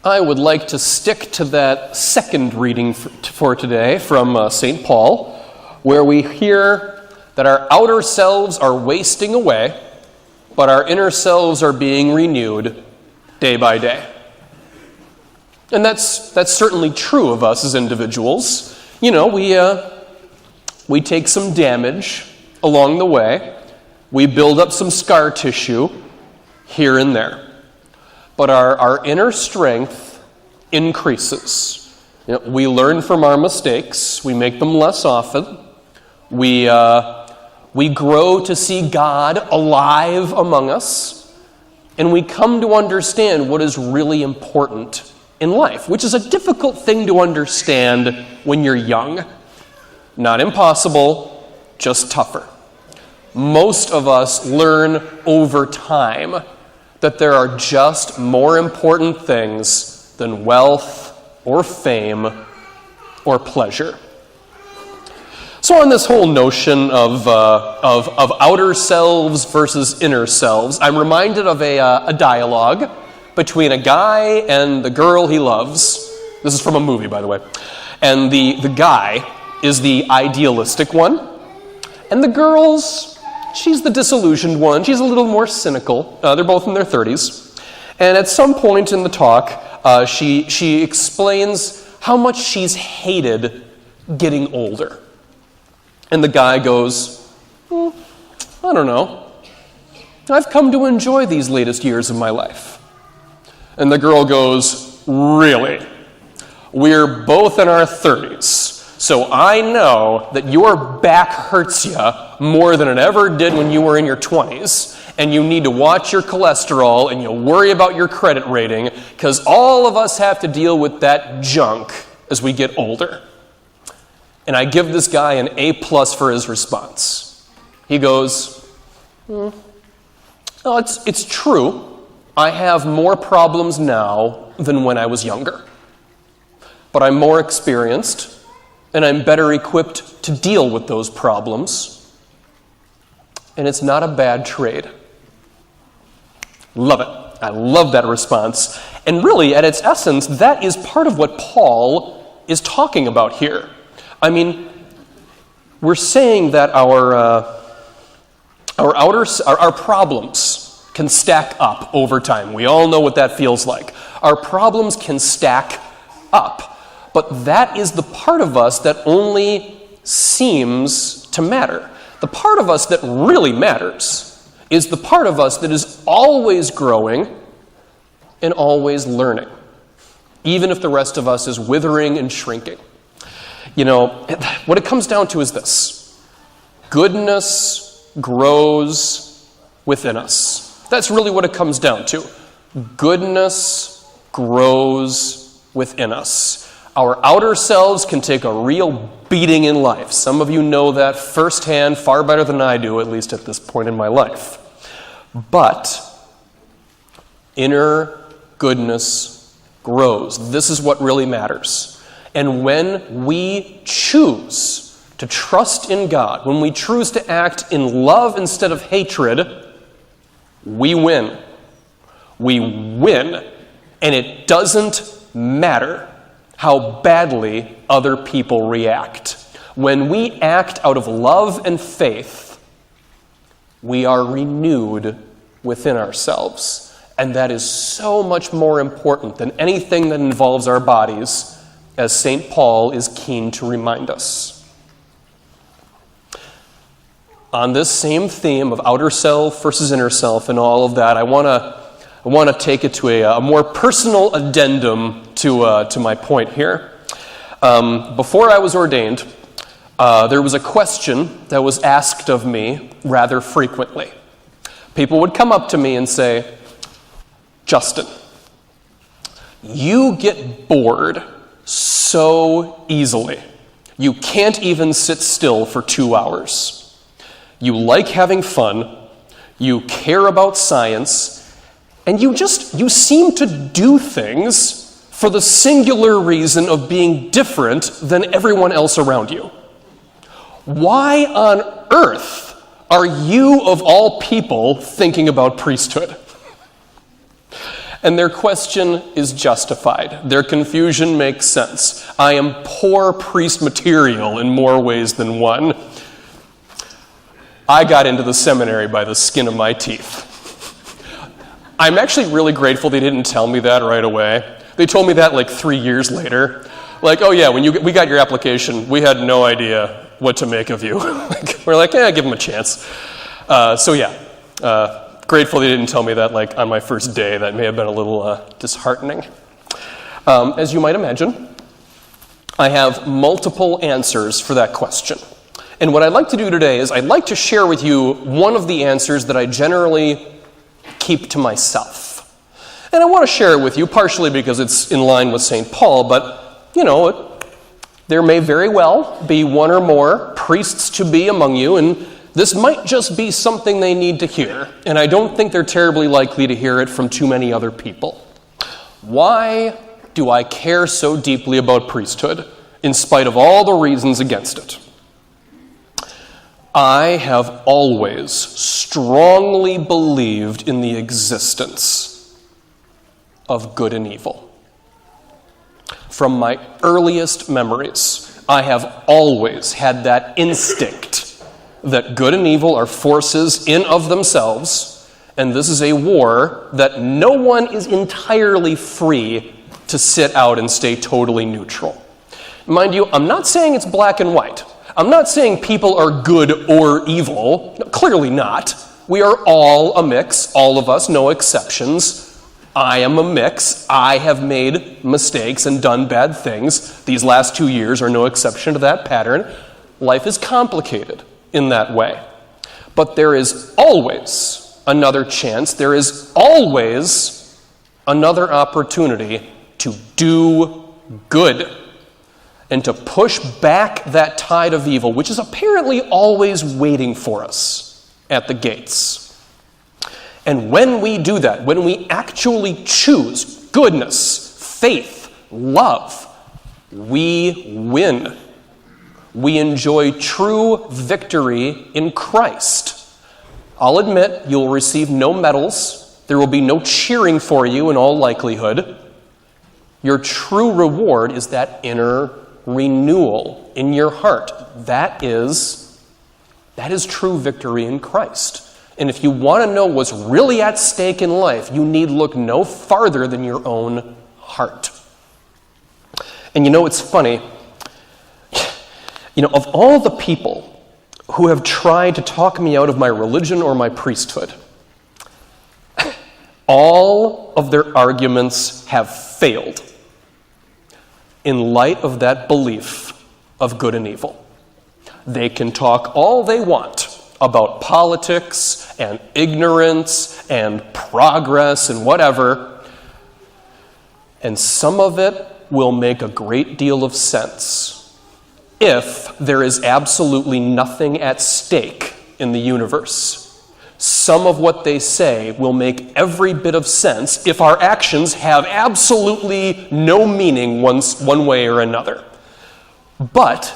I would like to stick to that second reading for today from St. Paul, where we hear that our outer selves are wasting away, but our inner selves are being renewed day by day. And that's certainly true of us as individuals. You know, we take some damage along the way. We build up some scar tissue here and there. But our inner strength increases. You know, we learn from our mistakes. We make them less often. We grow to see God alive among us. And we come to understand what is really important in life, which is a difficult thing to understand when you're young. Not impossible, just tougher. Most of us learn over time that there are just more important things than wealth or fame or pleasure. So on this whole notion of outer selves versus inner selves, I'm reminded of a dialogue between a guy and the girl he loves. This is from a movie, by the way. And the guy is the idealistic one. And the girl's, she's the disillusioned one. She's a little more cynical. They're both in their 30s. And at some point in the talk, she explains how much she's hated getting older. And the guy goes, I don't know. I've come to enjoy these latest years of my life. And the girl goes, really? We're both in our 30s. So I know that your back hurts you more than it ever did when you were in your 20s, and you need to watch your cholesterol and you'll worry about your credit rating, because all of us have to deal with that junk as we get older. And I give this guy an A+ for his response. He goes, oh, it's true. I have more problems now than when I was younger. But I'm more experienced, and I'm better equipped to deal with those problems. And it's not a bad trade. Love it. I love that response. And really, at its essence, that is part of what Paul is talking about here. I mean, we're saying that our problems can stack up over time. We all know what that feels like. Our problems can stack up. But that is the part of us that only seems to matter. The part of us that really matters is the part of us that is always growing and always learning, even if the rest of us is withering and shrinking. You know, what it comes down to is this: goodness grows within us. That's really what it comes down to. Goodness grows within us. Our outer selves can take a real beating in life. Some of you know that firsthand, far better than I do, at least at this point in my life. But inner goodness grows. This is what really matters. And when we choose to trust in God, when we choose to act in love instead of hatred, we win. We win. And it doesn't matter how badly other people react. When we act out of love and faith, we are renewed within ourselves. And that is so much more important than anything that involves our bodies, as St. Paul is keen to remind us. On this same theme of outer self versus inner self and all of that, I want to take it to a more personal addendum to my point here. Before I was ordained, there was a question that was asked of me rather frequently. People would come up to me and say, Justin, you get bored so easily. You can't even sit still for 2 hours. You like having fun. You care about science. And you seem to do things for the singular reason of being different than everyone else around you. Why on earth are you, of all people, thinking about priesthood? And their question is justified. Their confusion makes sense. I am poor priest material in more ways than one. I got into the seminary by the skin of my teeth. I'm actually really grateful they didn't tell me that right away. They told me that like 3 years later. Like, oh yeah, when we got your application, we had no idea what to make of you. We're like, give them a chance. Grateful they didn't tell me that like on my first day. That may have been a little disheartening. As you might imagine, I have multiple answers for that question. And what I'd like to do today is I'd like to share with you one of the answers that I generally keep to myself. And I want to share it with you partially because it's in line with St. Paul, but, there may very well be one or more priests to be among you, and this might just be something they need to hear, and I don't think they're terribly likely to hear it from too many other people. Why do I care so deeply about priesthood, in spite of all the reasons against it? I have always strongly believed in the existence of good and evil. From my earliest memories, I have always had that instinct that good and evil are forces in of themselves, and this is a war that no one is entirely free to sit out and stay totally neutral. Mind you, I'm not saying it's black and white. I'm not saying people are good or evil. No, clearly not. We are all a mix, all of us, no exceptions. I am a mix. I have made mistakes and done bad things. These last 2 years are no exception to that pattern. Life is complicated in that way. But there is always another chance. There is always another opportunity to do good and to push back that tide of evil, which is apparently always waiting for us at the gates. And when we do that, when we actually choose goodness, faith, love, we win. We enjoy true victory in Christ. I'll admit you'll receive no medals. There will be no cheering for you in all likelihood. Your true reward is that inner renewal in your heart. That is true victory in Christ. And if you want to know what's really at stake in life, you need look no farther than your own heart. And it's funny. Of all the people who have tried to talk me out of my religion or my priesthood, all of their arguments have failed in light of that belief of good and evil. They can talk all they want about politics and ignorance and progress and whatever, and some of it will make a great deal of sense if there is absolutely nothing at stake in the universe. Some of what they say will make every bit of sense if our actions have absolutely no meaning one way or another. But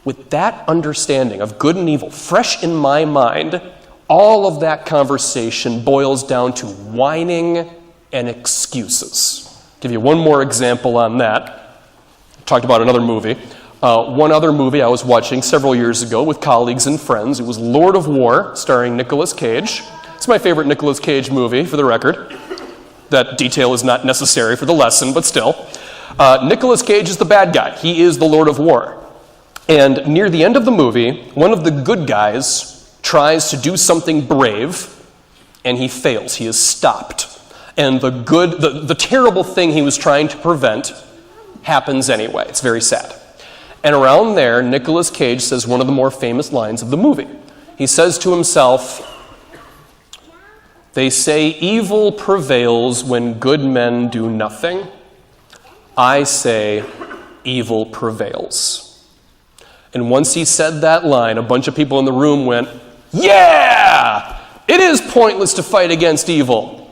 with that understanding of good and evil fresh in my mind, all of that conversation boils down to whining and excuses. I'll give you one more example on that. I talked about another movie. One other movie I was watching several years ago with colleagues and friends. It was Lord of War, starring Nicolas Cage. It's my favorite Nicolas Cage movie, for the record. That detail is not necessary for the lesson, but still. Nicolas Cage is the bad guy. He is the Lord of War. And near the end of the movie, one of the good guys tries to do something brave, and he fails. He is stopped. And the terrible thing he was trying to prevent happens anyway. It's very sad. And around there, Nicolas Cage says one of the more famous lines of the movie. He says to himself, "They say evil prevails when good men do nothing. I say evil prevails." And once he said that line, a bunch of people in the room went, "Yeah! It is pointless to fight against evil."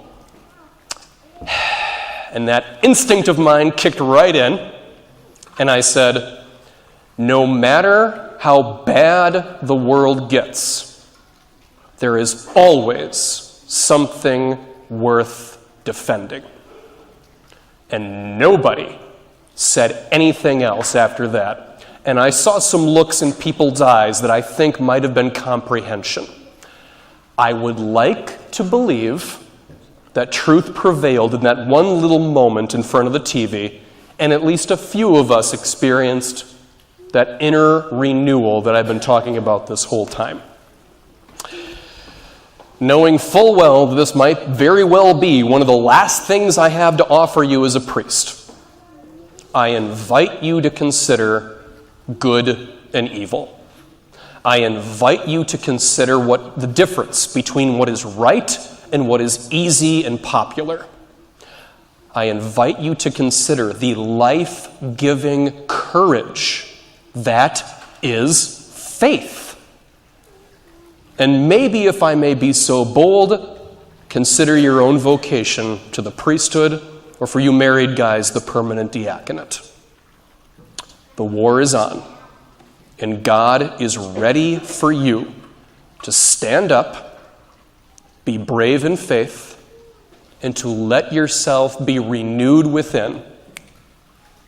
And that instinct of mine kicked right in, and I said, no matter how bad the world gets, there is always something worth defending. And nobody said anything else after that. And I saw some looks in people's eyes that I think might have been comprehension. I would like to believe that truth prevailed in that one little moment in front of the TV, and at least a few of us experienced that inner renewal that I've been talking about this whole time. Knowing full well that this might very well be one of the last things I have to offer you as a priest, I invite you to consider good and evil. I invite you to consider what the difference between what is right and what is easy and popular. I invite you to consider the life-giving courage that is faith. And maybe, if I may be so bold, consider your own vocation to the priesthood, or for you married guys, the permanent diaconate. The war is on, and God is ready for you to stand up, be brave in faith, and to let yourself be renewed within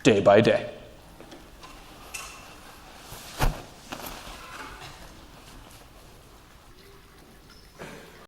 day by day.